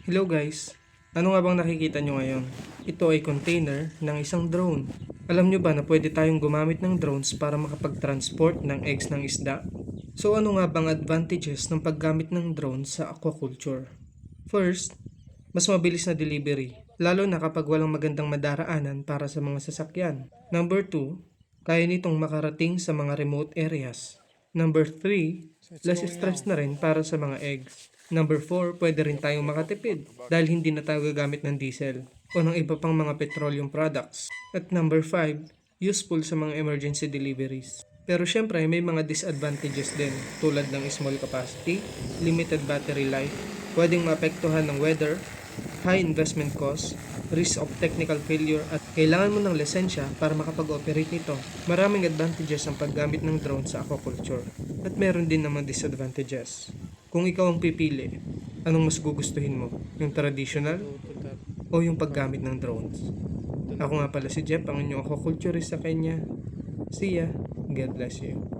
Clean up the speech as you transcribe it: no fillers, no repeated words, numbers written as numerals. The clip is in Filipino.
Hello guys! Ano nga bang nakikita nyo ngayon? Ito ay container ng isang drone. Alam nyo ba na pwede tayong gumamit ng drones para makapag-transport ng eggs ng isda? So ano nga bang advantages ng paggamit ng drone sa aquaculture? First, mas mabilis na delivery, lalo na kapag walang magandang madaraanan para sa mga sasakyan. Number 2, kaya nitong makarating sa mga remote areas. Number 3, less stress na rin para sa mga eggs. Number 4, pwede rin tayong makatipid dahil hindi na tayo gagamit ng diesel o ng iba pang mga petroleum products. At number 5, useful sa mga emergency deliveries. Pero syempre may mga disadvantages din tulad ng small capacity, limited battery life, pwedeng maapektuhan ng weather, high investment cost, risk of technical failure at kailangan mo ng lisensya para makapag-operate nito. Maraming advantages ang paggamit ng drone sa aquaculture at meron din naman disadvantages. Kung ikaw ang pipili, anong mas gugustuhin mo? Yung traditional o yung paggamit ng drones? Ako nga pala si Jeff, ang inyong aquaculturist sa Kenya. See ya! God bless you.